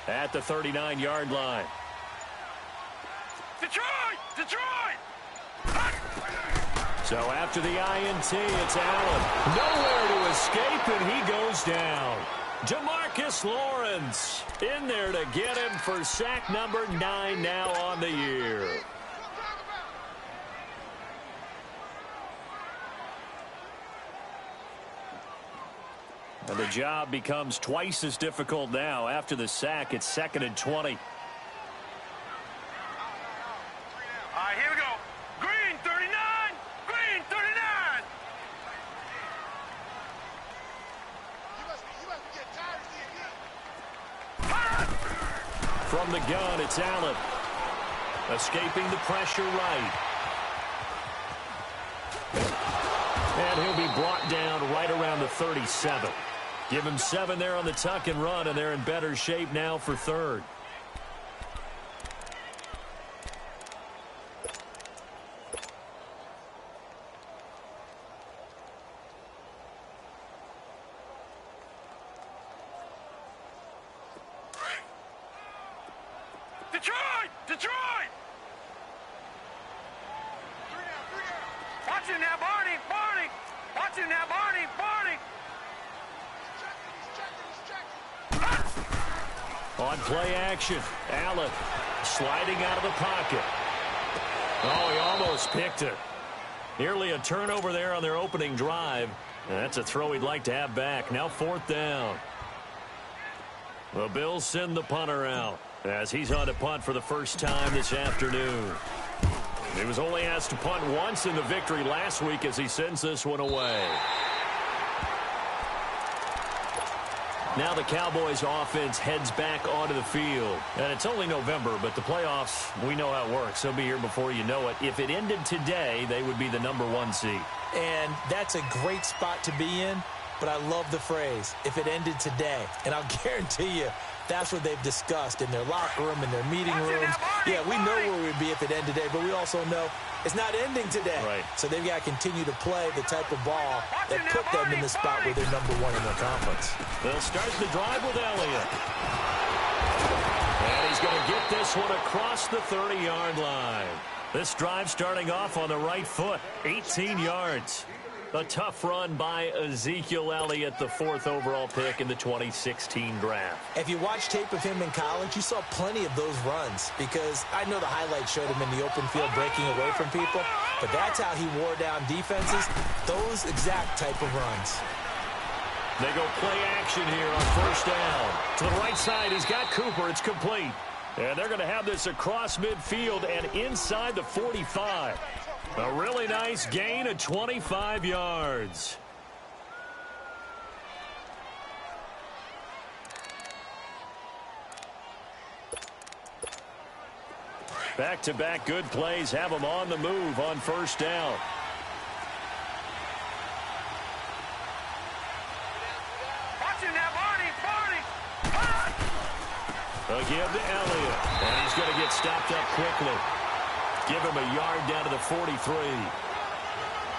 at the 39-yard line. Detroit! Detroit! So after the INT, it's Allen. Nowhere to escape, and he goes down. Jamarcus Lawrence in there to get him for sack number 9 now on the year. And the job becomes twice as difficult now. After the sack, it's 2nd and 20. All right, here we go. Green, 39. Green, 39. From the gun, it's Allen. Escaping the pressure right. And he'll be brought down right around the 37. Give him 7 there on the tuck and run, and they're in better shape now for 3rd. Detroit! Detroit! Watch him now, Barney! Barney! Watch him now, Barney! Barney! On play action, Allen sliding out of the pocket. Oh, he almost picked it. Nearly a turnover there on their opening drive. And that's a throw he'd like to have back. Now 4th down. The Bills send the punter out as he's on to punt for the first time this afternoon. He was only asked to punt once in the victory last week as he sends this one away. Now the Cowboys offense heads back onto the field. And it's only November, but the playoffs, we know how it works. They'll be here before you know it. If it ended today, they would be the number 1 seed. And that's a great spot to be in, but I love the phrase, if it ended today. And I'll guarantee you, that's what they've discussed in their locker room, in their meeting rooms. Yeah, we know where we'd be if it ended today, but we also know it's not ending today. Right. So they've got to continue to play the type of ball that put them in the spot where they're number 1 in their conference. They'll start the drive with Elliott. And he's going to get this one across the 30-yard line. This drive starting off on the right foot, 18 yards. A tough run by Ezekiel Elliott, the 4th overall pick in the 2016 draft. If you watch tape of him in college, you saw plenty of those runs because I know the highlights showed him in the open field breaking away from people, but that's how he wore down defenses, those exact type of runs. They go play action here on 1st down. To the right side, he's got Cooper. It's complete. And they're going to have this across midfield and inside the 45. A really nice gain of 25 yards. Back-to-back good plays have them on the move on 1st down. Watch him now, Barney! Barney! Again to Elliott. And he's going to get stopped up quickly. Give him a yard down to the 43.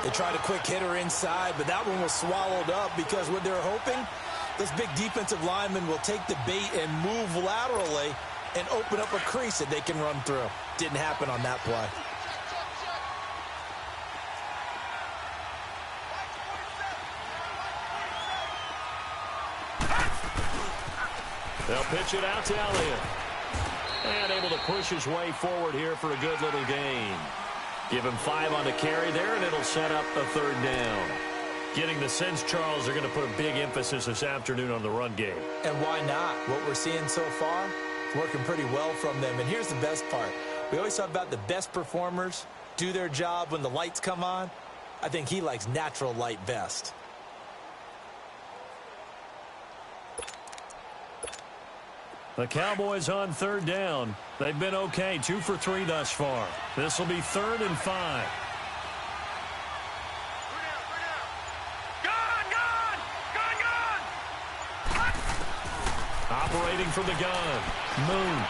They tried a quick hitter inside, but that one was swallowed up because what they're hoping, this big defensive lineman will take the bait and move laterally and open up a crease that they can run through. Didn't happen on that play. They'll pitch it out to Elliott. And able to push his way forward here for a good little gain. Give him 5 on the carry there, and it'll set up a 3rd down. Getting the sense, Charles, they're going to put a big emphasis this afternoon on the run game. And why not? What we're seeing so far, it's working pretty well from them. And here's the best part. We always talk about the best performers do their job when the lights come on. I think he likes natural light best. The Cowboys on 3rd down. They've been okay, 2 for 3 thus far. This will be 3rd and 5. Operating from the gun. Moon.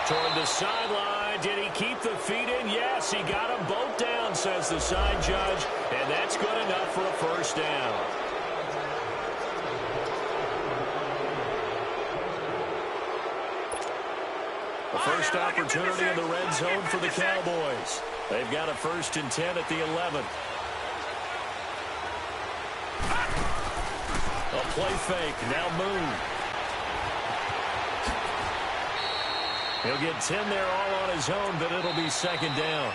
Toward the sideline. Did he keep the feet in? Yes, he got them both down, says the side judge. And that's good enough for a 1st down. The first opportunity in the red zone for the Cowboys. They've got a 1st and 10 at the 11. A play fake. Now Moon. He'll get 10 there all on his own, but it'll be 2nd down.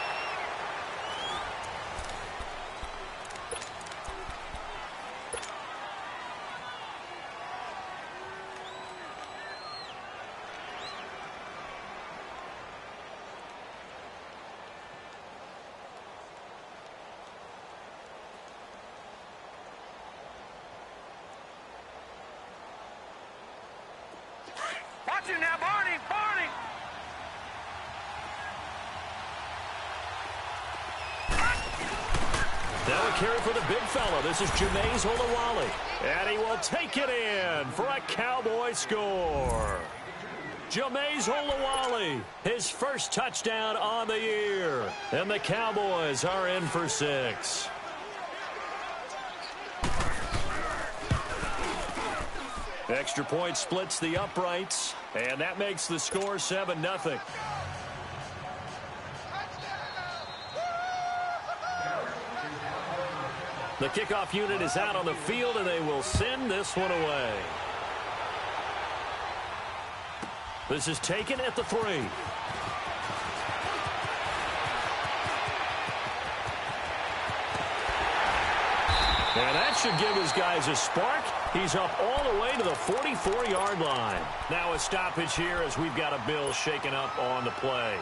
Watch him now, Barney! Barney! Now a carry for the big fella. This is Jameis Olawale. And he will take it in for a Cowboy score. Jameis Olawale, his first touchdown on the year. And the Cowboys are in for 6. Extra point splits the uprights, and that makes the score 7-0. The kickoff unit is out on the field, and they will send this one away. This is taken at the 3. And that should give his guys a spark. He's up all the way to the 44-yard line. Now a stoppage here as we've got a Bill shaken up on the play.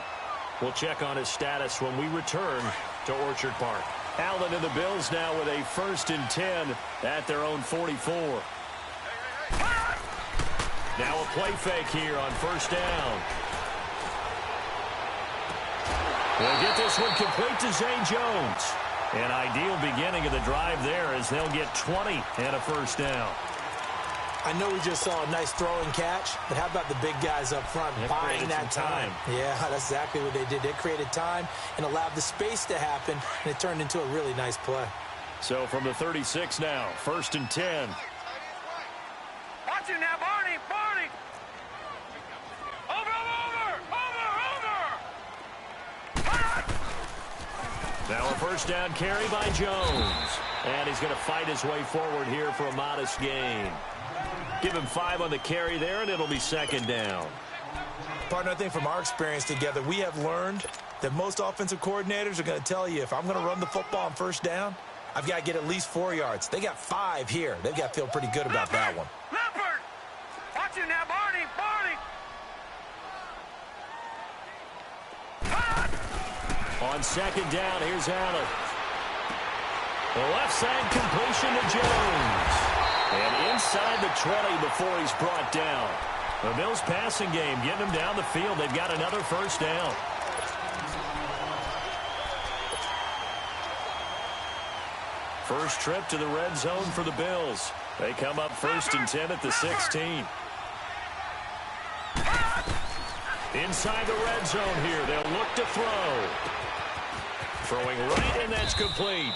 We'll check on his status when we return to Orchard Park. Allen and the Bills now with a 1st and 10 at their own 44. Now a play fake here on 1st down. We'll get this one complete to Zay Jones. An ideal beginning of the drive there as they'll get 20 and a 1st down. I know we just saw a nice throw and catch, but how about the big guys up front buying that time? Yeah, that's exactly what they did. They created time and allowed the space to happen, and it turned into a really nice play. So from the 36 now, 1st and 10. Watch him now, Barney! Barney! Over! Now a 1st down carry by Jones. And he's going to fight his way forward here for a modest gain. Give him 5 on the carry there, and it'll be 2nd down. Partner, I think from our experience together, we have learned that most offensive coordinators are going to tell you, if I'm going to run the football on 1st down, I've got to get at least 4 yards. They got 5 here. They've got to feel pretty good about that one. Leopard! Watch him now, Barney! Barney! On 2nd down, here's Allen. The left side completion to Jones. And inside the 20 before he's brought down. The Bills passing game getting him down the field. They've got another 1st down. First trip to the red zone for the Bills. They come up 1st and 10 at the 16. Inside the red zone here. They'll look to throw. Throwing right, and that's complete.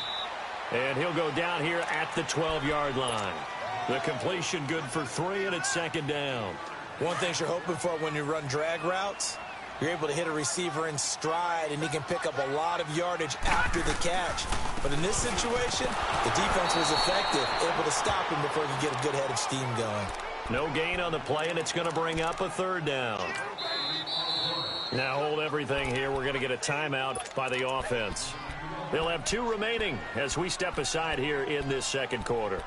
And he'll go down here at the 12-yard line. The completion good for 3, and it's 2nd down. One thing you're hoping for when you run drag routes, you're able to hit a receiver in stride, and he can pick up a lot of yardage after the catch. But in this situation, the defense was effective, able to stop him before he could get a good head of steam going. No gain on the play, and it's going to bring up a 3rd down. Now hold everything here. We're going to get a timeout by the offense. They'll have 2 remaining as we step aside here in this 2nd quarter.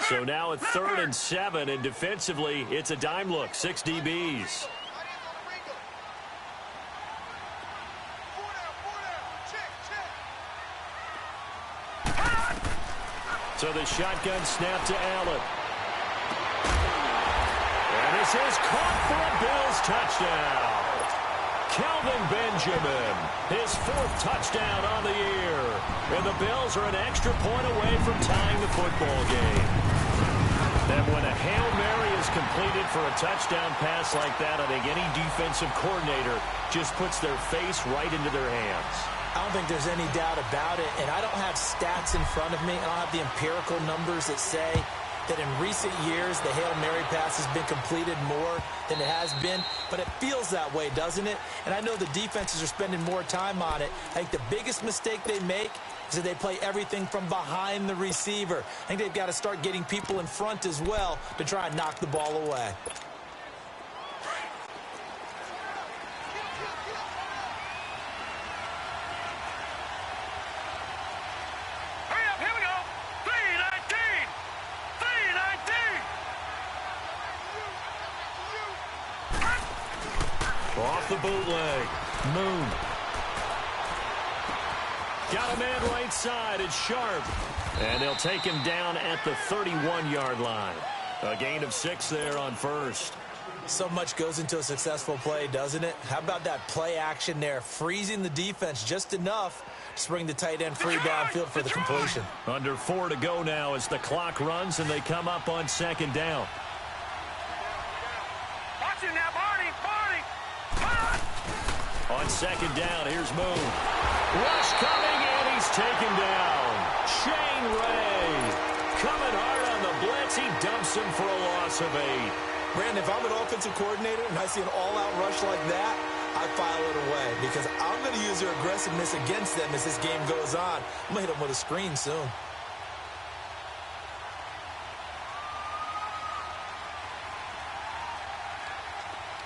So now it's 3rd and 7, and defensively, it's a dime look. 6 DBs. So the shotgun snap to Allen. And this is caught for a Bills touchdown. Kelvin Benjamin, his 4th touchdown on the year. And the Bills are an extra point away from tying the football game. And when a Hail Mary is completed for a touchdown pass like that, I think any defensive coordinator just puts their face right into their hands. I don't think there's any doubt about it, and I don't have stats in front of me. I don't have the empirical numbers that say that in recent years the Hail Mary pass has been completed more than it has been, but it feels that way, doesn't it? And I know the defenses are spending more time on it. I think the biggest mistake they make is that they play everything from behind the receiver. I think they've got to start getting people in front as well to try and knock the ball away. Off the bootleg. Moon. Got a man right side. It's Sharp. And they'll take him down at the 31-yard line. A gain of 6 there on first. So much goes into a successful play, doesn't it? How about that play action there? Freezing the defense just enough to bring the tight end free downfield for the completion. Under 4 to go now as the clock runs and they come up on second down. Watch him now, Barney. On second down, here's Moon. Rush coming, and he's taken down. Shane Ray coming hard on the blitz. He dumps him for a loss of 8. Brandon, if I'm an offensive coordinator and I see an all-out rush like that, I file it away because I'm going to use their aggressiveness against them as this game goes on. I'm going to hit them with a screen soon.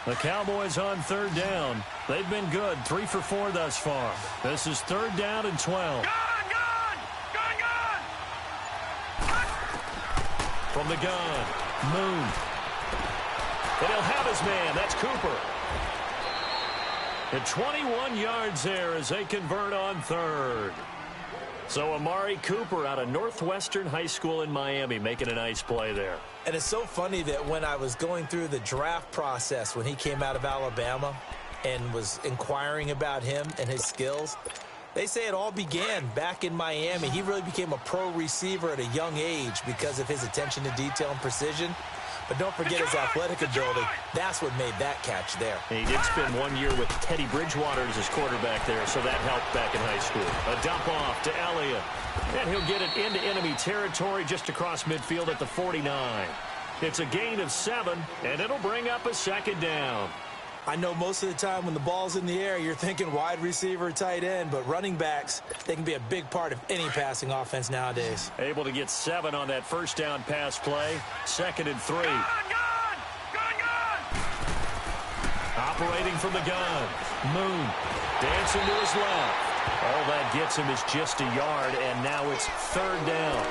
The Cowboys on third down. They've been good, 3 for 4 thus far. This is third down and 12. Gun! From the gun, Moon. And he'll have his man. That's Cooper. At 21 yards there as they convert on third. So Amari Cooper out of Northwestern High School in Miami making a nice play there. And it's so funny that when I was going through the draft process when he came out of Alabama and was inquiring about him and his skills, they say it all began back in Miami. He really became a pro receiver at a young age because of his attention to detail and precision. But don't forget his athletic ability. That's what made that catch there. He did spend 1 year with Teddy Bridgewater as his quarterback there, so that helped back in high school. A dump off to Elliott. And he'll get it into enemy territory just across midfield at the 49. It's a gain of 7, and it'll bring up a second down. I know most of the time when the ball's in the air, you're thinking wide receiver, tight end, but running backs, they can be a big part of any passing offense nowadays. Able to get 7 on that first down pass play. 2nd and 3. Gun! Operating from the gun. Moon dancing to his left. All that gets him is just a yard, and now it's third down.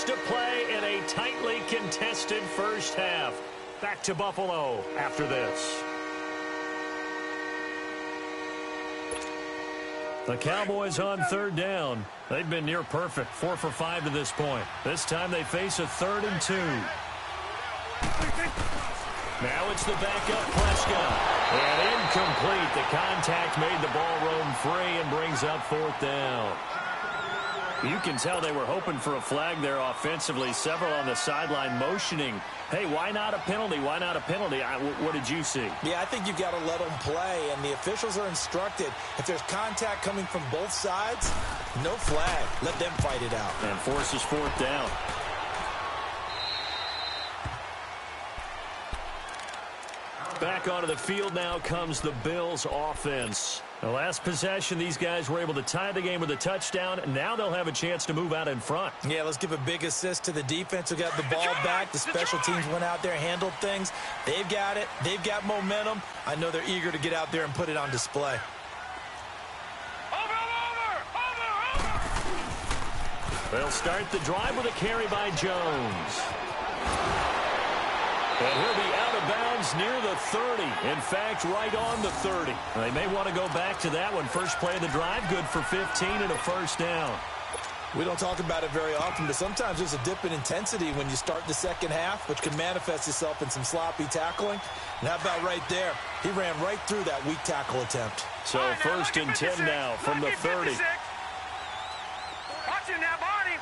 To play in a tightly contested first half. Back to Buffalo after this. The Cowboys on third down. They've been near perfect, 4 for 5 to this point. This time they face a 3rd and 2. Now it's the backup Prescott. And incomplete. The contact made the ball roam free and brings up 4th down. You can tell they were hoping for a flag there offensively. Several on the sideline motioning. Hey, why not a penalty? Why not a penalty? What did you see? Yeah, I think you've got to let them play, and the officials are instructed. If there's contact coming from both sides, no flag. Let them fight it out. And forces 4th down. Back onto the field now comes the Bills offense. The last possession, these guys were able to tie the game with a touchdown. Now they'll have a chance to move out in front. Yeah, let's give a big assist to the defense who got the ball back. The special teams went out there, handled things. They've got it. They've got momentum. I know they're eager to get out there and put it on display. Over! They'll start the drive with a carry by Jones. And he'll be out of bounds near the 30. In fact, right on the 30. They may want to go back to that one. First play of the drive, good for 15 and a first down. We don't talk about it very often, but sometimes there's a dip in intensity when you start the second half, which can manifest itself in some sloppy tackling. And how about right there? He ran right through that weak tackle attempt. So first and 10 now from the 30. Watch it now, Barney.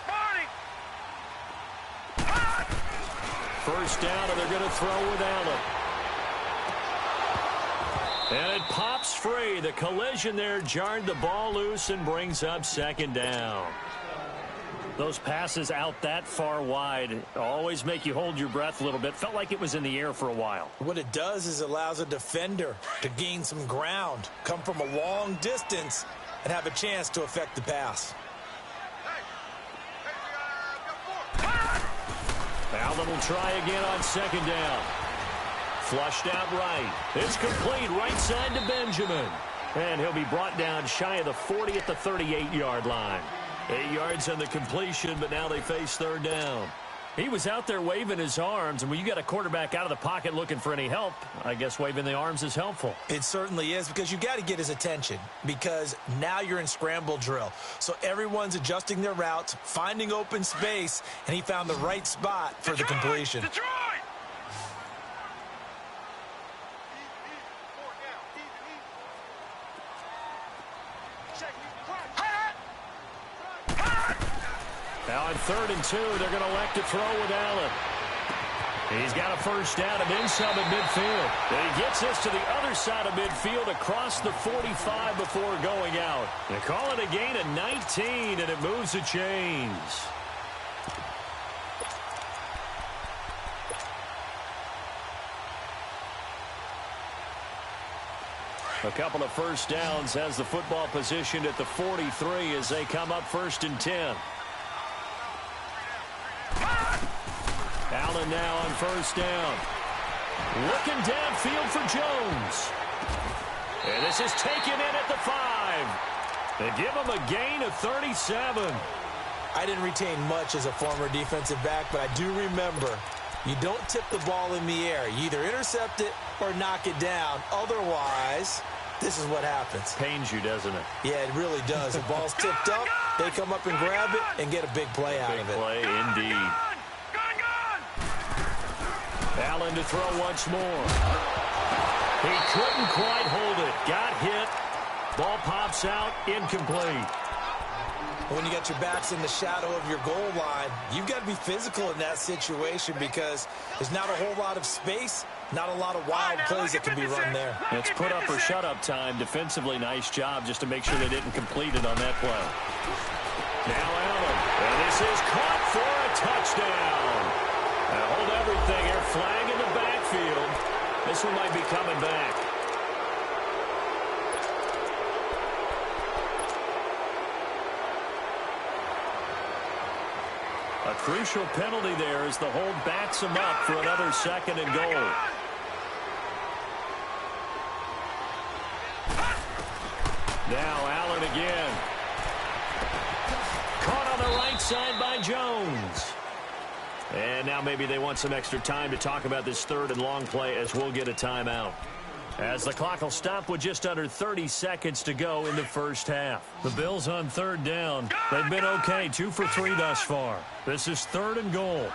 First down, and they're going to throw with Allen. And it pops free. The collision there jarred the ball loose and brings up second down. Those passes out that far wide always make you hold your breath a little bit. Felt like it was in the air for a while. What it does is it allows a defender to gain some ground, come from a long distance, and have a chance to affect the pass. Allen will try again on second down. Flushed out right. It's complete right side to Benjamin. And he'll be brought down shy of the 40 at the 38-yard line. 8 yards on the completion, but now they face third down. He was out there waving his arms, and when you got a quarterback out of the pocket looking for any help, I guess waving the arms is helpful. It certainly is, because you got to get his attention, because now you're in scramble drill. So everyone's adjusting their routes, finding open space, and he found the right spot for the completion. Detroit! Now on 3rd and 2, they're going to elect to throw with Allen. He's got a first down and then some at midfield. And he gets this to the other side of midfield across the 45 before going out. They call it a gain of 19, and it moves the chains. A couple of first downs has the football positioned at the 43 as they come up 1st and 10. Allen now on first down. Looking downfield for Jones. And this is taken in at the 5. They give him a gain of 37. I didn't retain much as a former defensive back, but I do remember you don't tip the ball in the air. You either intercept it or knock it down. Otherwise, this is what happens. Pains you, doesn't it? Yeah, it really does. The ball's tipped up, they come up and grab it and get a big play out of it. Big play indeed. Allen to throw once more. He couldn't quite hold it. Got hit. Ball pops out. Incomplete. When you got your backs in the shadow of your goal line, you've got to be physical in that situation because there's not a whole lot of space, not a lot of wild plays that can be run there. It's put up or shut up time. Defensively, nice job just to make sure they didn't complete it on that play. Now Allen. And this is caught for a touchdown. Now hold everything here. Flag in the backfield. This one might be coming back. A crucial penalty there as the hold backs him up for another 2nd and goal. Now Allen again. Caught on the right side by Jones. And now maybe they want some extra time to talk about this 3rd and long play as we'll get a timeout. As the clock will stop with just under 30 seconds to go in the first half. The Bills on 3rd down. They've been okay, 2 for 3 thus far. This is 3rd and goal.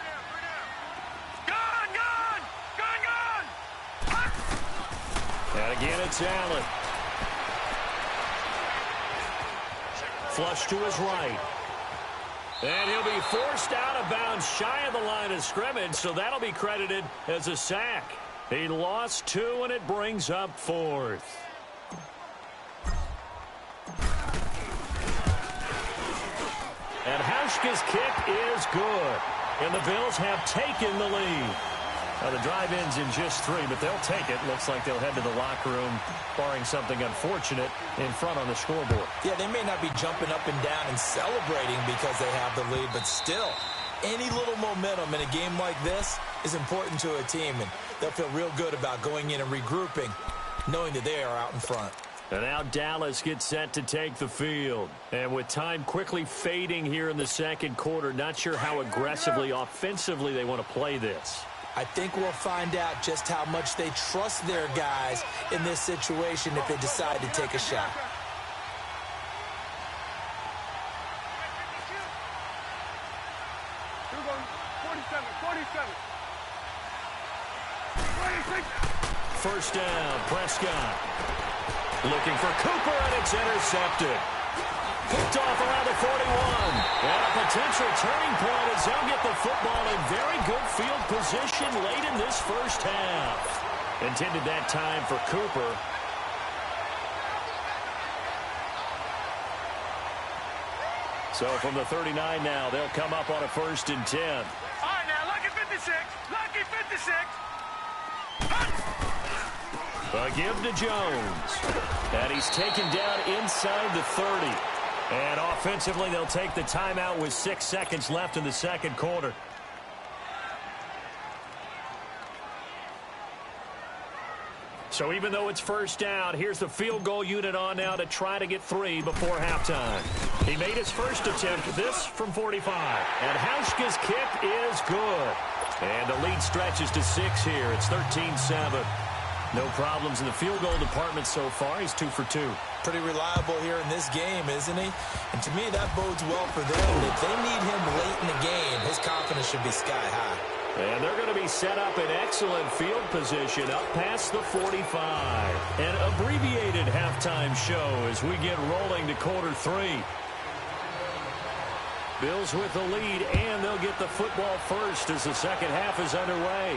And again, it's Allen. Flush to his right. And he'll be forced out of bounds shy of the line of scrimmage, so that'll be credited as a sack. He lost 2, and it brings up 4th. And Hauschka's kick is good. And the Bills have taken the lead. Now the drive ends in just 3, but they'll take it. Looks like they'll head to the locker room, barring something unfortunate, in front on the scoreboard. Yeah, they may not be jumping up and down and celebrating because they have the lead, but still, any little momentum in a game like this is important to a team, and they'll feel real good about going in and regrouping, knowing that they are out in front. And now Dallas gets set to take the field. And with time quickly fading here in the second quarter, not sure how aggressively, offensively they want to play this. I think we'll find out just how much they trust their guys in this situation if they decide to take a shot. First down, Prescott. Looking for Cooper, and it's intercepted. Picked off around the 41. And a potential turning point as they'll get the football in very good field position late in this first half. Intended that time for Cooper. So from the 39 now, they'll come up on a 1st and 10. All right, now, lucky 56. Lucky 56. A give to Jones. And he's taken down inside the 30. And offensively, they'll take the timeout with 6 seconds left in the second quarter. So even though it's first down, here's the field goal unit on now to try to get 3 before halftime. He made his first attempt, this from 45. And Hauschka's kick is good. And the lead stretches to 6 here. It's 13-7. No problems in the field goal department so far. He's 2 for 2. Pretty reliable here in this game, isn't he? And to me, that bodes well for them. If they need him late in the game, his confidence should be sky high. And they're going to be set up in excellent field position up past the 45. An abbreviated halftime show as we get rolling to quarter 3. Bills with the lead, and they'll get the football first as the second half is underway.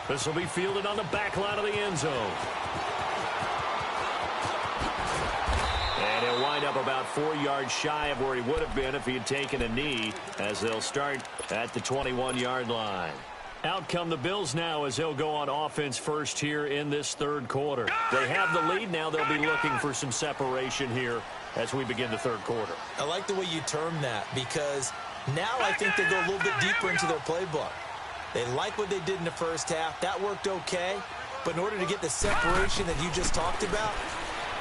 This will be fielded on the back line of the end zone. And he'll wind up about 4 yards shy of where he would have been if he had taken a knee, as they'll start at the 21-yard line. Out come the Bills now as they'll go on offense first here in this third quarter. They have the lead. Now they'll be looking for some separation here as we begin the third quarter. I like the way you term that, because now I think they go a little bit deeper into their playbook. They like what they did in the first half. That worked okay. But in order to get the separation that you just talked about,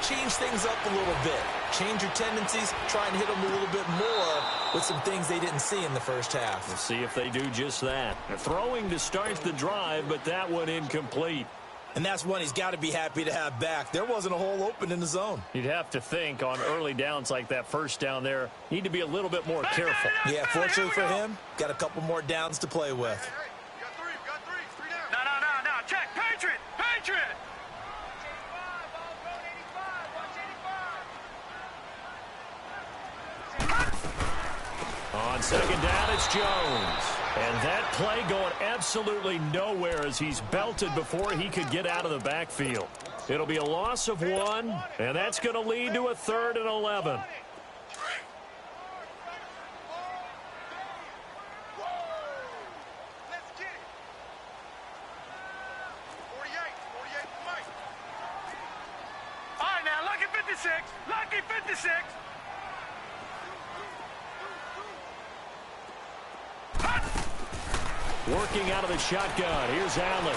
change things up a little bit. Change your tendencies. Try and hit them a little bit more with some things they didn't see in the first half. We'll see if they do just that. They're throwing to start the drive, but that one incomplete. And that's one he's got to be happy to have back. There wasn't a hole open in the zone. You'd have to think on early downs like that first down there, need to be a little bit more careful. Yeah, fortunately for him, got a couple more downs to play with. No, check, Patriot! On second down, it's Jones. And that play going absolutely nowhere as he's belted before he could get out of the backfield. It'll be a loss of 1, and that's going to lead to a 3rd and 11. All right, now, lucky 56. Lucky 56. Working out of the shotgun. Here's Allen.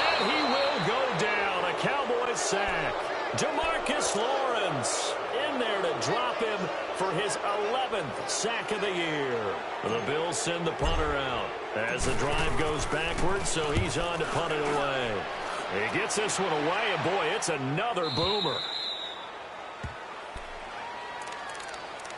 And he will go down. A Cowboys sack. DeMarcus Lawrence in there to drop him for his 11th sack of the year. The Bills send the punter out as the drive goes backwards, so he's on to punt it away. He gets this one away, and boy, it's another boomer.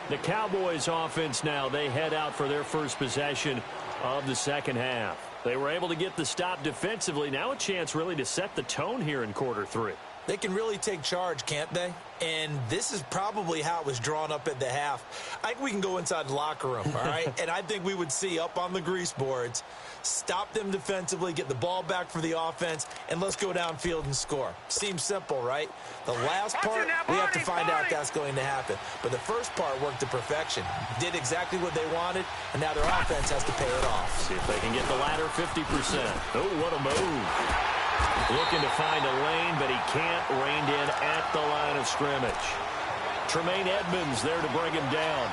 The Cowboys offense now, they head out for their first possession of the second half. They were able to get the stop defensively. Now a chance really to set the tone here in quarter 3. They can really take charge, can't they? And this is probably how it was drawn up at the half. I think we can go inside the locker room, all right? And I think we would see up on the grease boards, stop them defensively, get the ball back for the offense, and let's go downfield and score. Seems simple, right? The last part, we have to find out that's going to happen. But the first part worked to perfection. Did exactly what they wanted, and now their offense has to pay it off. See if they can get the latter 50%. Oh, what a move. Looking to find a lane, but he can't. Reined in at the line of scrimmage. Tremaine Edmonds there to bring him down.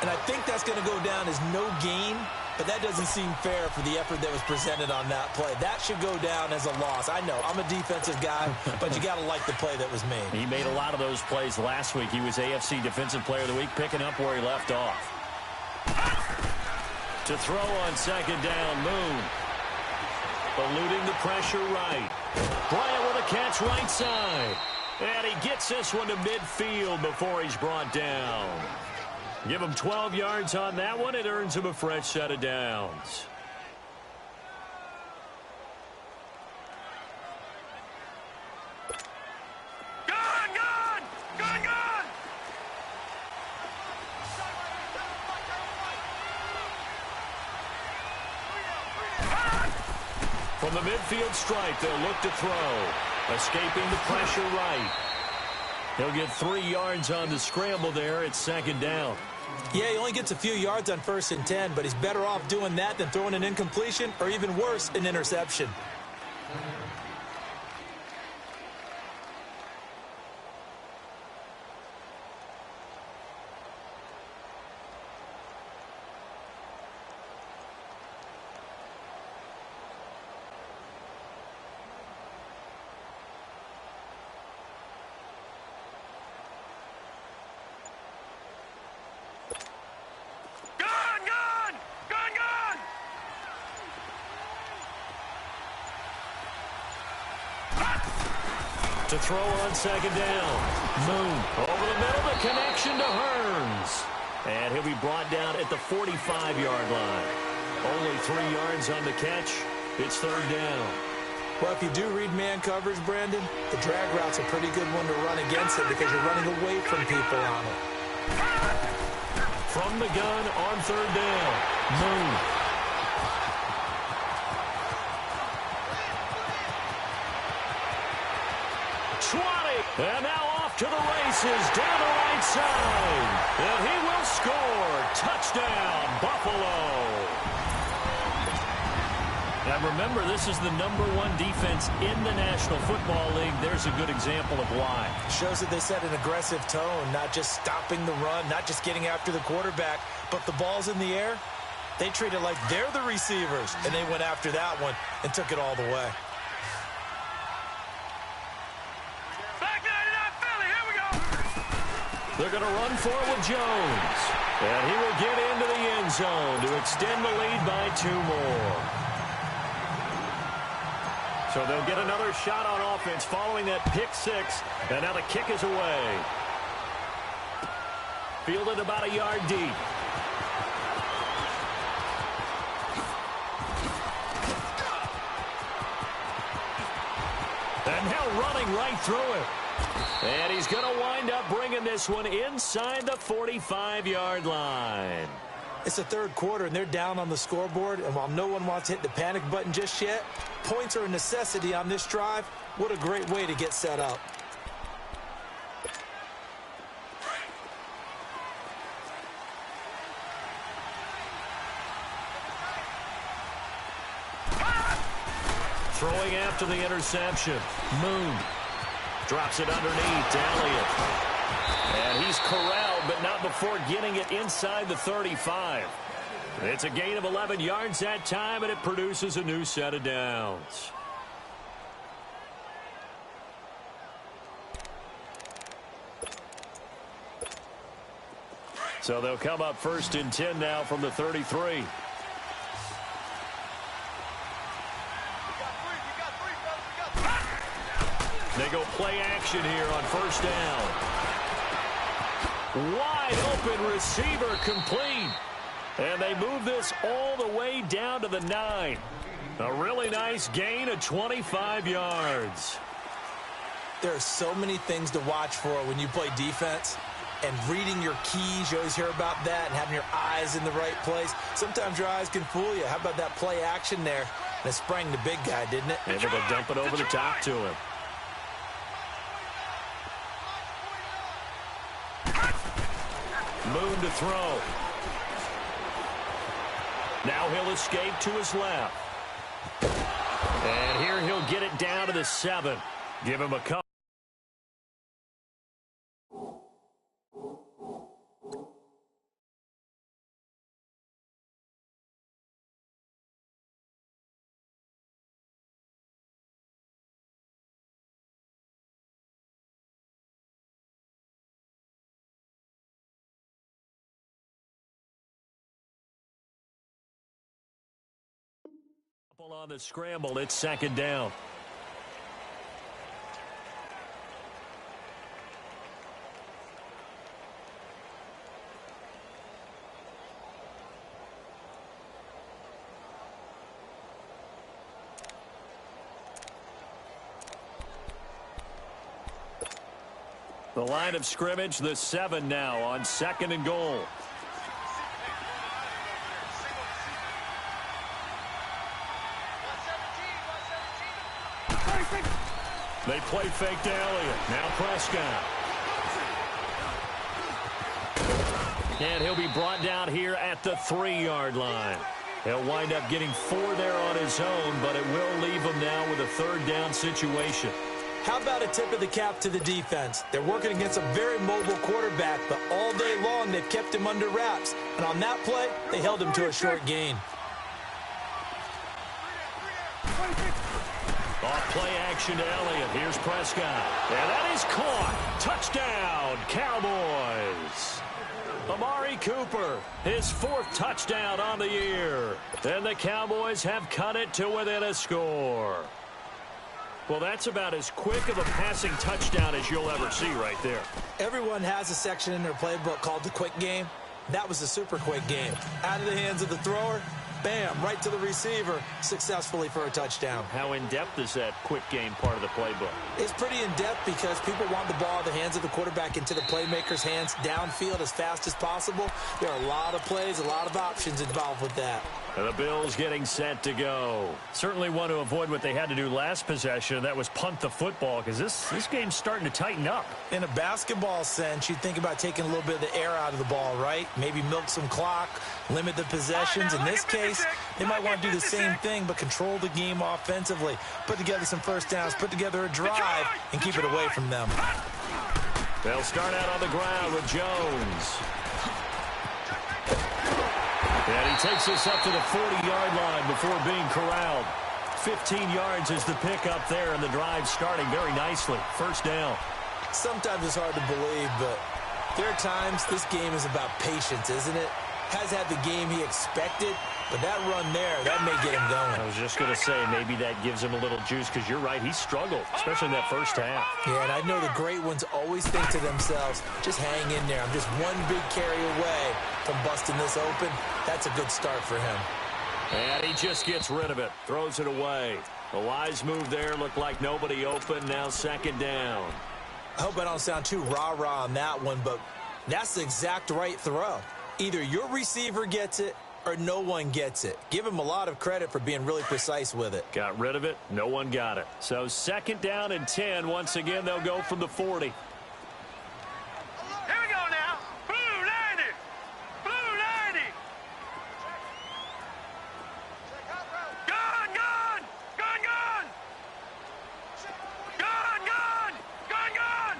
And I think that's going to go down as no gain, but that doesn't seem fair for the effort that was presented on that play. That should go down as a loss. I know, I'm a defensive guy, but you got to like the play that was made. He made a lot of those plays last week. He was AFC Defensive Player of the Week, picking up where he left off. To throw on second down, Moon. Eluding the pressure right. Bryant with a catch right side. And he gets this one to midfield before he's brought down. Give him 12 yards on that one. It earns him a fresh set of downs. From the midfield stripe, they'll look to throw. Escaping the pressure right. He'll get 3 yards on the scramble there. It's second down. Yeah, he only gets a few yards on 1st and 10, but he's better off doing that than throwing an incompletion or even worse, an interception. To throw on second down. Moon over the middle, the connection to Hearns. And he'll be brought down at the 45-yard line. Only 3 yards on the catch. It's third down. Well, if you do read man coverage, Brandon, the drag route's a pretty good one to run against it because you're running away from people on it. From the gun on third down. Moon. And now off to the races down the right side. And he will score. Touchdown, Buffalo. And remember, this is the #1 defense in the National Football League. There's a good example of why. Shows that they set an aggressive tone, not just stopping the run, not just getting after the quarterback, but the ball's in the air. They treat it like they're the receivers, and they went after that one and took it all the way. They're going to run for it with Jones. And he will get into the end zone to extend the lead by 2 more. So they'll get another shot on offense following that pick 6. And now the kick is away. Fielded about a yard deep. And now running right through it. And he's going to wind up bringing this one inside the 45-yard line. It's the third quarter, and they're down on the scoreboard. And while no one wants to hit the panic button just yet, points are a necessity on this drive. What a great way to get set up. Throwing after the interception. Moon. Drops it underneath to Elliott. And he's corralled, but not before getting it inside the 35. It's a gain of 11 yards that time, and it produces a new set of downs. So they'll come up 1st and 10 now from the 33. They go play action here on 1st down. Wide open receiver complete. And they move this all the way down to the 9. A really nice gain of 25 yards. There are so many things to watch for when you play defense. And reading your keys, you always hear about that, and having your eyes in the right place. Sometimes your eyes can fool you. How about that play action there? And it sprang the big guy, didn't it? Able to dump it over the top to him. Moon to throw. Now he'll escape to his left. And here he'll get it down to the 7. Give him a couple. On the scramble, it's second down. The line of scrimmage, the 7 now on 2nd and goal. They play fake to Elliott. Now Prescott. And he'll be brought down here at the 3-yard line. He'll wind up getting 4 there on his own, but it will leave him now with a 3rd down situation. How about a tip of the cap to the defense? They're working against a very mobile quarterback, but all day long they've kept him under wraps. And on that play, they held him to a short gain. Off play action to Elliott. Here's Prescott. And that is caught. Touchdown, Cowboys. Amari Cooper, his 4th touchdown on the year. And the Cowboys have cut it to within a score. Well, that's about as quick of a passing touchdown as you'll ever see right there. Everyone has a section in their playbook called the quick game. That was the super quick game. Out of the hands of the thrower, bam, right to the receiver, successfully for a touchdown. How in-depth is that quick game part of the playbook? It's pretty in-depth because people want the ball in the hands of the quarterback into the playmaker's hands downfield as fast as possible. There are a lot of plays, a lot of options involved with that. And the Bills getting set to go. Certainly want to avoid what they had to do last possession. That was punt the football because this game's starting to tighten up. In a basketball sense, you think about taking a little bit of the air out of the ball, right? Maybe milk some clock, limit the possessions. In this case, they might want to do the same thing but control the game offensively. Put together some first downs, put together a drive, and keep it away from them. They'll start out on the ground with Jones. And he takes us up to the 40-yard line before being corralled. 15 yards is the pickup there, and the drive starting very nicely. First down. Sometimes it's hard to believe, but there are times this game is about patience, isn't it? Has had the game he expected, but that run there, that may get him going. I was just going to say, maybe that gives him a little juice, because you're right, he struggled, especially in that first half. Yeah, and I know the great ones always think to themselves, just hang in there. I'm just one big carry away from busting this open. That's a good start for him. And he just gets rid of it, throws it away. A wise move there, looked like nobody open, now 2nd down. I hope I don't sound too rah-rah on that one, but that's the exact right throw. Either your receiver gets it or no one gets it. Give him a lot of credit for being really precise with it. Got rid of it. No one got it. So 2nd down and 10. Once again, they'll go from the 40. Here we go now. Blue 90. Blue 90. Gun, gun. Gun, gun. Gun, gun. Gun, gun.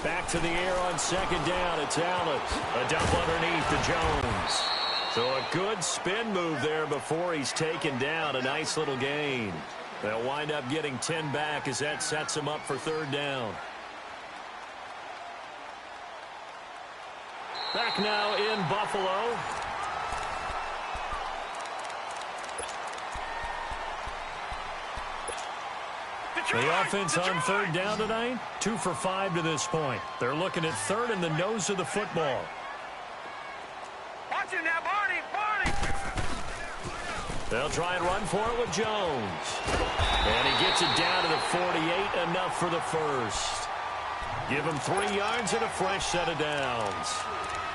Back to the air on 2nd down. It's Allen. A dump underneath to Jones. So a good spin move there before he's taken down. A nice little gain. They'll wind up getting 10 back as that sets him up for 3rd down. Back now in Buffalo. The offense on 3rd down tonight, 2 for 5 to this point. They're looking at 3rd in the nose of the football. Watch it now, Barney, Barney. They'll try and run for it with Jones. And he gets it down to the 48, enough for the first. Give him 3 yards and a fresh set of downs.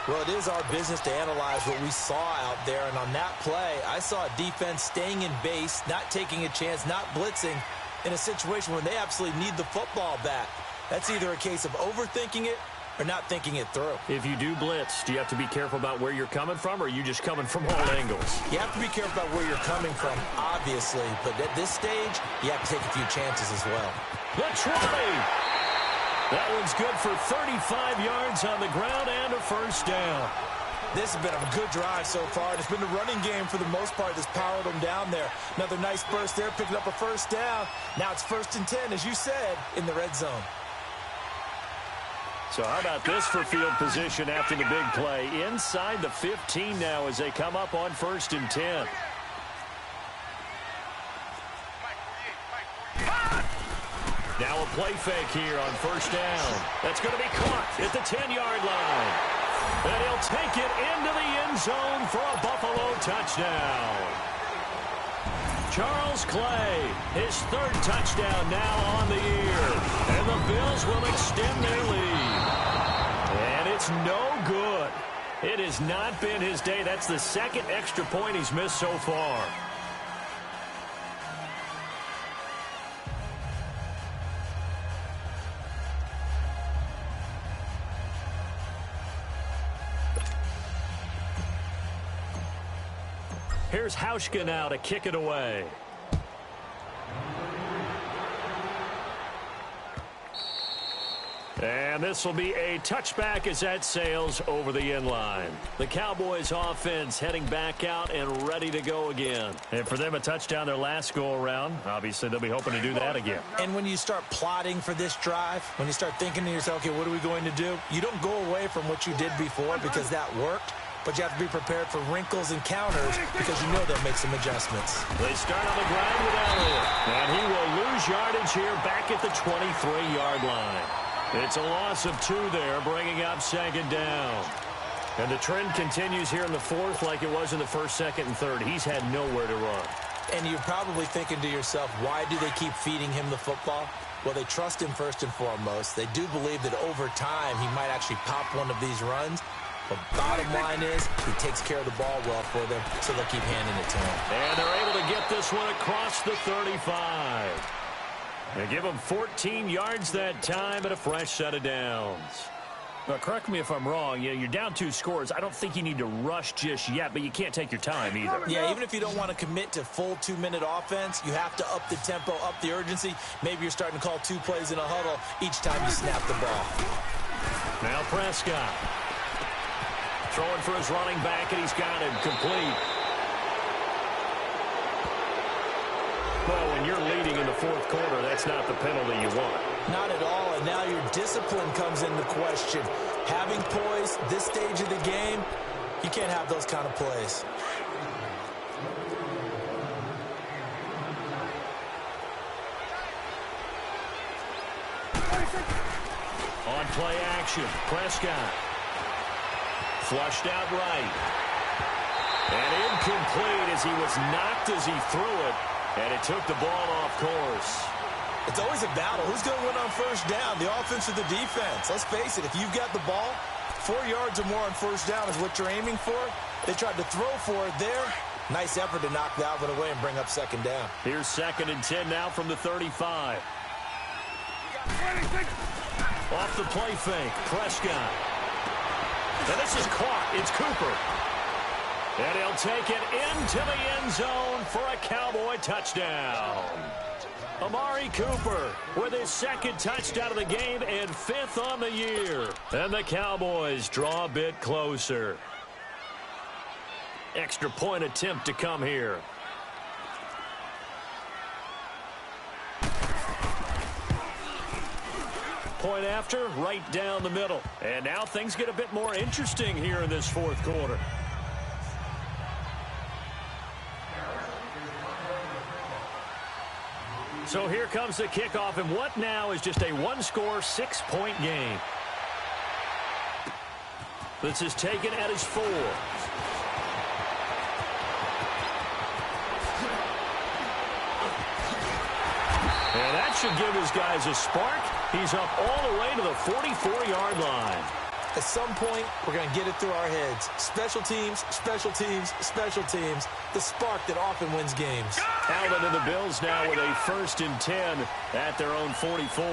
Well, it is our business to analyze what we saw out there, and on that play, I saw a defense staying in base, not taking a chance, not blitzing, in a situation where they absolutely need the football back. That's either a case of overthinking it or not thinking it through. If you do blitz, do you have to be careful about where you're coming from, or are you just coming from all angles? You have to be careful about where you're coming from, obviously, but at this stage, you have to take a few chances as well. The try! That one's good for 35 yards on the ground and a first down. This has been a good drive so far. It's been the running game for the most part that's powered them down there. Another nice burst there, picking up a first down. Now it's 1st and 10, as you said, in the red zone. So how about this for field position after the big play? Inside the 15 now as they come up on 1st and 10. Now a play fake here on 1st down. That's going to be caught at the 10-yard line. And he'll take it into the end zone for a Buffalo touchdown. Charles Clay, his 3rd touchdown now on the year. And the Bills will extend their lead. And it's no good. It has not been his day. That's the 2nd extra point he's missed so far. Here's Hauschka now to kick it away. And this will be a touchback as that sails over the end line. The Cowboys offense heading back out and ready to go again. And for them, a touchdown their last go-around. Obviously, they'll be hoping to do that again. And when you start plotting for this drive, when you start thinking to yourself, okay, what are we going to do? You don't go away from what you did before because that worked. But you have to be prepared for wrinkles and counters because you know they'll make some adjustments. They start on the ground with Elliott. And he will lose yardage here back at the 23-yard line. It's a loss of 2 there, bringing up second down. And the trend continues here in the fourth like it was in the first, second, and third. He's had nowhere to run. And you're probably thinking to yourself, why do they keep feeding him the football? Well, they trust him first and foremost. They do believe that over time he might actually pop one of these runs. But bottom line is he takes care of the ball well for them, so they'll keep handing it to him. And they're able to get this one across the 35. They give him 14 yards that time and a fresh set of downs. Now, correct me if I'm wrong. You're down 2 scores. I don't think you need to rush just yet, but you can't take your time either. Yeah, even if you don't want to commit to full 2-minute offense, you have to up the tempo, up the urgency. Maybe you're starting to call 2 plays in a huddle each time you snap the ball. Now Prescott. Throwing for his running back, and he's got him complete. Well, when you're leading in the fourth quarter, that's not the penalty you want. Not at all, and now your discipline comes into question. Having poise this stage of the game, you can't have those kind of plays. On play action, Prescott. Flushed out right. And incomplete as he was knocked as he threw it. And it took the ball off course. It's always a battle. Who's going to win on first down, the offense or the defense? Let's face it, if you've got the ball, 4 yards or more on first down is what you're aiming for. They tried to throw for it there. Nice effort to knock that one away and bring up second down. Here's 2nd and 10 now from the 35. Off the play fake, Prescott. And this is caught. It's Cooper. And he'll take it into the end zone for a Cowboy touchdown. Amari Cooper with his 2nd touchdown of the game and 5th on the year. And the Cowboys draw a bit closer. Extra point attempt to come here. Point after, right down the middle. And now things get a bit more interesting here in this fourth quarter. So here comes the kickoff, and what now is just a one-score, 6-point game. This is taken at his 4. And that should give his guys a spark. He's up all the way to the 44-yard line. At some point, we're going to get it through our heads. Special teams, special teams, special teams. The spark that often wins games. Allen and the Bills now with a 1st and 10 at their own 44.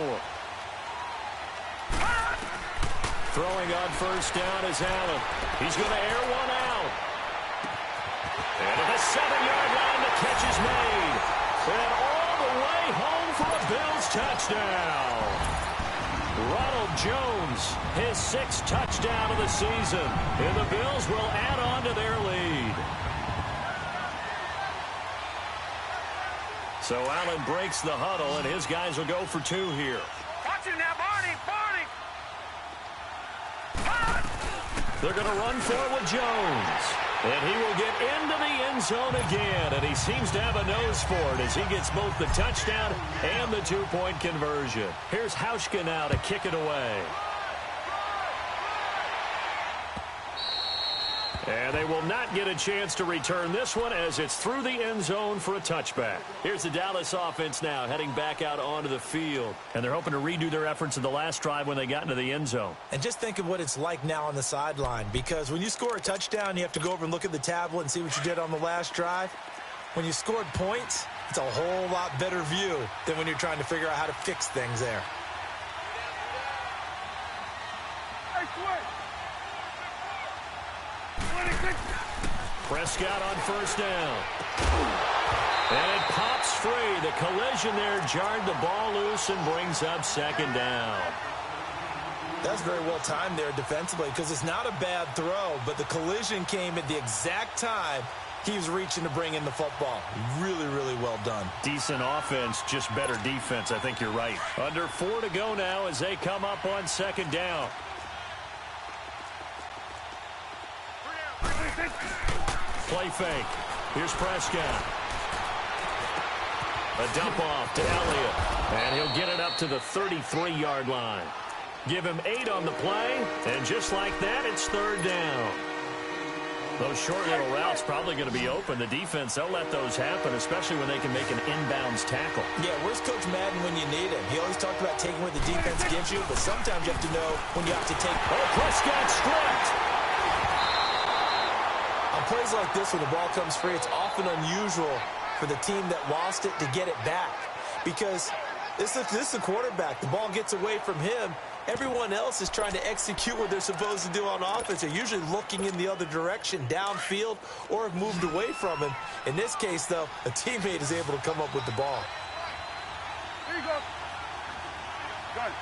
Throwing on first down is Allen. He's going to air one out. And at the 7-yard line, the catch is made. And all the way home for a Bills touchdown. Ronald Jones, his 6th touchdown of the season. And the Bills will add on to their lead. So Allen breaks the huddle, and his guys will go for 2 here. Watch it now, Barney, Barney. They're going to run for it with Jones. And he will get into the end zone again, and he seems to have a nose for it as he gets both the touchdown and the 2-point conversion. Here's Hauschka now to kick it away. And they will not get a chance to return this one as it's through the end zone for a touchback. Here's the Dallas offense now heading back out onto the field. And they're hoping to redo their efforts in the last drive when they got into the end zone. And just think of what it's like now on the sideline, because when you score a touchdown, you have to go over and look at the tablet and see what you did on the last drive. When you scored points, it's a whole lot better view than when you're trying to figure out how to fix things there. Prescott on first down. And it pops free. The collision there jarred the ball loose and brings up second down. That's very well timed there defensively because it's not a bad throw, but the collision came at the exact time he was reaching to bring in the football. Really, really well done. Decent offense, just better defense. I think you're right. Under 4 to go now as they come up on second down. Play fake. Here's Prescott. A dump off to Elliott. And he'll get it up to the 33-yard line. Give him 8 on the play. And just like that, it's third down. Those short little routes probably going to be open. The defense, they'll let those happen, especially when they can make an inbounds tackle. Yeah, where's Coach Madden when you need him? He always talked about taking what the defense gives you, but sometimes you have to know when you have to take. Oh, Prescott stripped. On plays like this, when the ball comes free, it's often unusual for the team that lost it to get it back because this is the quarterback. The ball gets away from him. Everyone else is trying to execute what they're supposed to do on offense. They're usually looking in the other direction, downfield, or have moved away from him. In this case, though, a teammate is able to come up with the ball. Here you go. Good.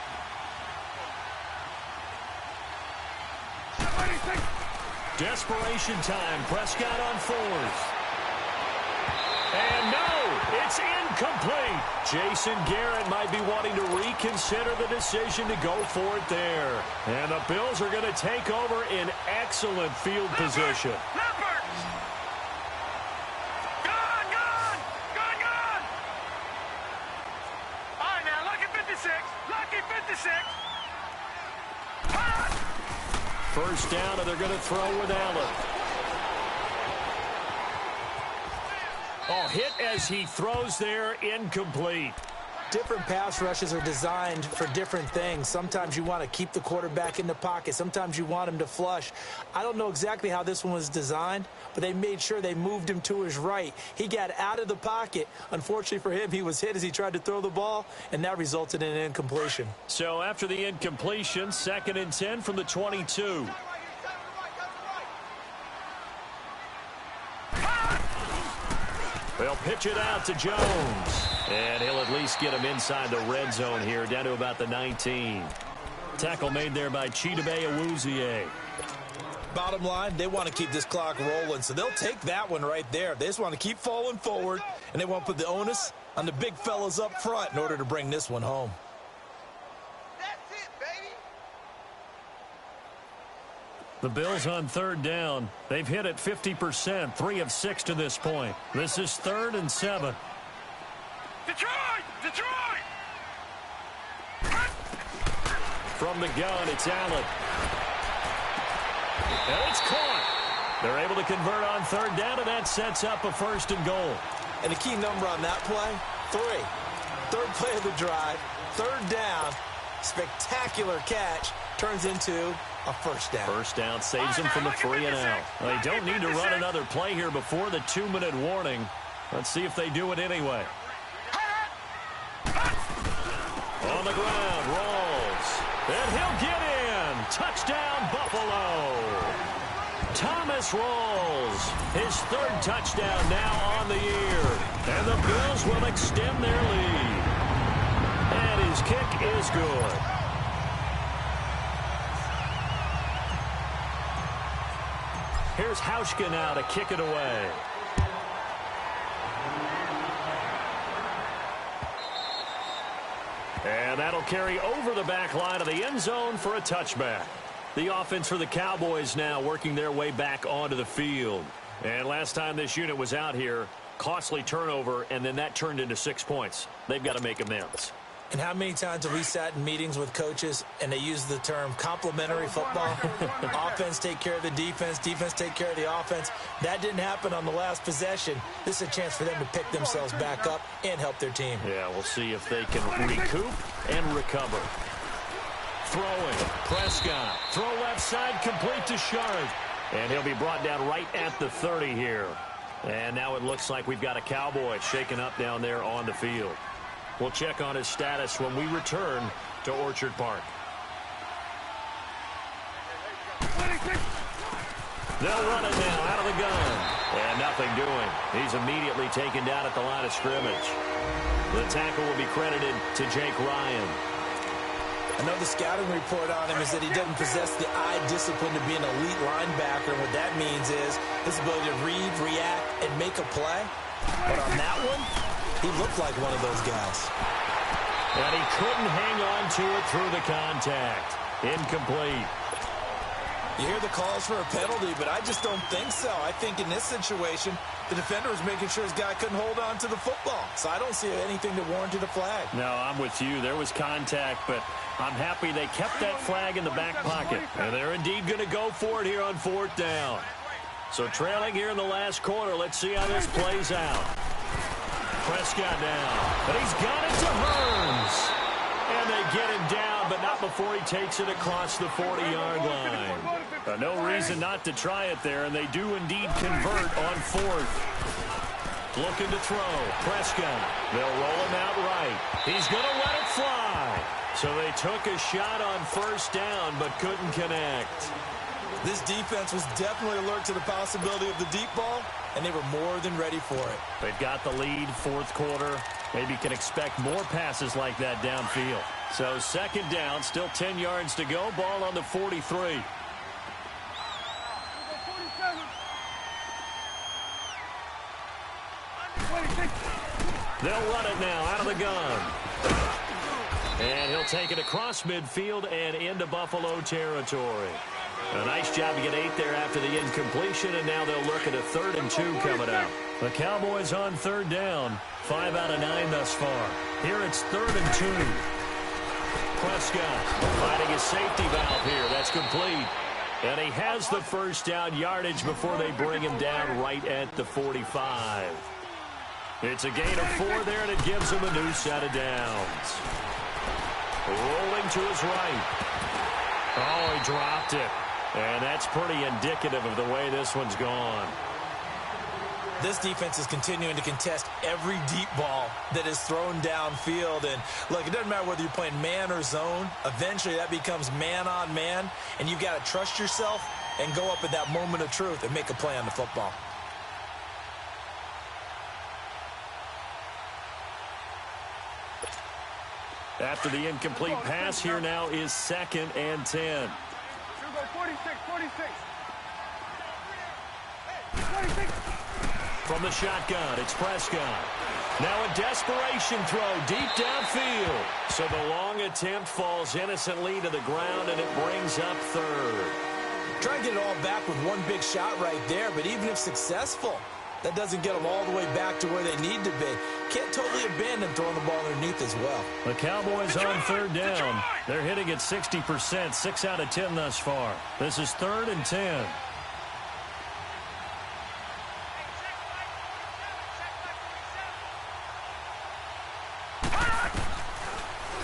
Desperation time. Prescott on 4th. And no, it's incomplete. Jason Garrett might be wanting to reconsider the decision to go for it there. And the Bills are going to take over in excellent field position. Gone! All right, now, lucky 56. Lucky 56. First down, and they're going to throw with Allen. Oh, hit as he throws there, incomplete. Different pass rushes are designed for different things. Sometimes you want to keep the quarterback in the pocket. Sometimes you want him to flush. I don't know exactly how this one was designed, but they made sure they moved him to his right. He got out of the pocket. Unfortunately for him, he was hit as he tried to throw the ball, and that resulted in an incompletion. So after the incompletion, 2nd and 10 from the 22. They'll pitch it out to Jones. And he'll at least get him inside the red zone here, down to about the 19. Tackle made there by Chidobe Awuzie. Bottom line, they want to keep this clock rolling, so they'll take that one right there. They just want to keep falling forward, and they want to put the onus on the big fellas up front in order to bring this one home. The Bills on 3rd down. They've hit it 50%, 3 of 6 to this point. This is 3rd and 7. Detroit! From the gun, it's Allen. And it's caught. They're able to convert on 3rd down, and that sets up a 1st and goal. And the key number on that play, 3. 3rd play of the drive, 3rd down, spectacular catch, turns into a 1st down. 1st down saves them from the 3 and out. Well, they don't need to run another play here before the 2-minute warning. Let's see if they do it anyway. On the ground, Rawls. And he'll get in. Touchdown, Buffalo. Thomas Rawls, his 3rd touchdown now on the year. And the Bills will extend their lead. And his kick is good. Here's Hauschka now to kick it away. And that'll carry over the back line of the end zone for a touchback. The offense for the Cowboys now working their way back onto the field. And last time this unit was out here, costly turnover, and then that turned into 6 points. They've got to make amends. And how many times have we sat in meetings with coaches and they use the term complementary football? Offense take care of the defense, defense take care of the offense. That didn't happen on the last possession. This is a chance for them to pick themselves back up and help their team. Yeah, we'll see if they can recoup and recover. Throwing, Prescott. Throw left side, complete to Sharp. And he'll be brought down right at the 30 here. And now it looks like we've got a Cowboy shaken up down there on the field. We'll check on his status when we return to Orchard Park. They'll run it now out of the gun. nothing doing. He's immediately taken down at the line of scrimmage. The tackle will be credited to Jake Ryan. I know the scouting report on him is that he doesn't possess the eye discipline to be an elite linebacker. And what that means is his ability to read, react, and make a play. But on that one, he looked like one of those guys. And he couldn't hang on to it through the contact. Incomplete. You hear the calls for a penalty, but I just don't think so. I think in this situation, the defender was making sure his guy couldn't hold on to the football. So I don't see anything that warranted a flag. No, I'm with you. There was contact, but I'm happy they kept that flag in the back pocket. And they're indeed going to go for it here on 4th down. So trailing here in the last quarter, let's see how this plays out. Prescott down, but he's got it to Hearns. And they get him down, but not before he takes it across the 40-yard line. No reason not to try it there, and they do indeed convert on 4th. Looking to throw. Prescott. They'll roll him out right. He's going to let it fly. So they took a shot on 1st down, but couldn't connect. This defense was definitely alert to the possibility of the deep ball, and they were more than ready for it. They've got the lead, 4th quarter. Maybe can expect more passes like that downfield. So 2nd down, still 10 yards to go. Ball on the 43. They'll run it now out of the gun. And he'll take it across midfield and into Buffalo territory. A nice job to get 8 there after the incompletion, and now they'll look at a 3rd and 2 coming up. The Cowboys on 3rd down. 5 out of 9 thus far. Here it's 3rd and 2. Prescott finding a safety valve here. That's complete. And he has the 1st down yardage before they bring him down right at the 45. It's a gain of 4 there, and it gives him a new set of downs. Rolling to his right. Oh, he dropped it. And that's pretty indicative of the way this one's gone. This defense is continuing to contest every deep ball that is thrown downfield. And, look, it doesn't matter whether you're playing man or zone. Eventually, that becomes man on man. And you've got to trust yourself and go up at that moment of truth and make a play on the football. After the incomplete pass, here now is 2nd and 10. 46. From the shotgun, it's Prescott. Now a desperation throw deep downfield. So the long attempt falls innocently to the ground, and it brings up 3rd. Try to get it all back with one big shot right there, but even if successful, that doesn't get them all the way back to where they need to be. Can't totally abandon throwing the ball underneath as well. The Cowboys on 3rd down. They're hitting at 60%, 6 out of 10 thus far. This is 3rd and 10.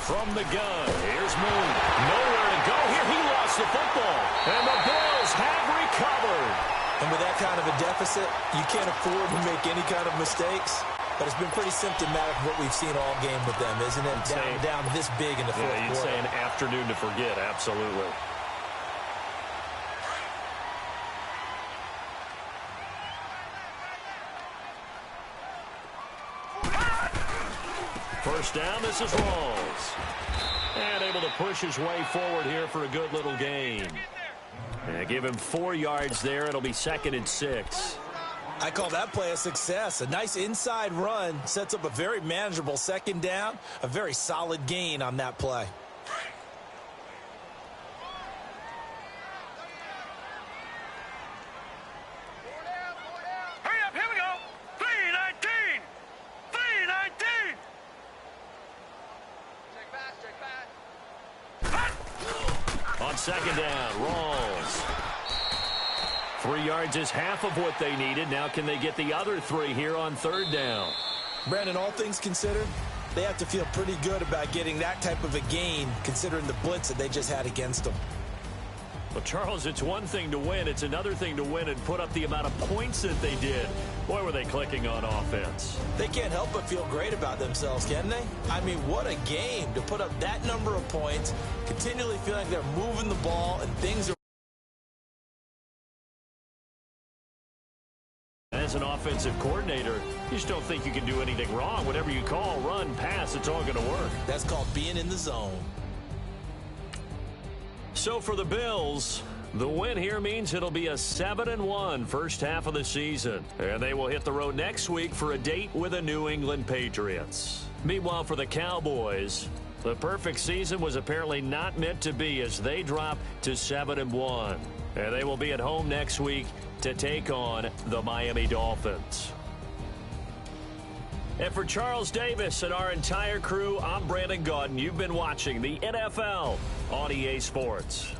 From the gun, here's Moon. Nowhere to go here. He lost the football. And the Bills have recovered. And with that kind of a deficit, you can't afford to make any kind of mistakes. But it's been pretty symptomatic of what we've seen all game with them, isn't it? Down this big in the 4th quarter. You'd say an afternoon to forget, absolutely. First down, this is Rawls. And able to push his way forward here for a good little gain. And give him 4 yards there. It'll be 2nd and 6. I call that play a success. A nice inside run sets up a very manageable 2nd down. A very solid gain on that play. Hurry up, here we go. 3:19. 3:19. On 2nd down, Rawls. 3 yards is half of what they needed. Now can they get the other 3 here on 3rd down? Brandon, all things considered, they have to feel pretty good about getting that type of a gain, considering the blitz that they just had against them. Well, Charles, it's one thing to win. It's another thing to win and put up the amount of points that they did. Boy, were they clicking on offense. They can't help but feel great about themselves, can they? I mean, what a game to put up that number of points, continually feeling like they're moving the ball and things are... as an offensive coordinator, you just don't think you can do anything wrong. Whatever you call, run, pass, it's all going to work. That's called being in the zone. So for the Bills, the win here means it'll be a 7-1 first half of the season. And they will hit the road next week for a date with the New England Patriots. Meanwhile, for the Cowboys, the perfect season was apparently not meant to be as they drop to 7-1. And they will be at home next week to take on the Miami Dolphins. And for Charles Davis and our entire crew, I'm Brandon Gaudin. You've been watching the NFL on EA Sports.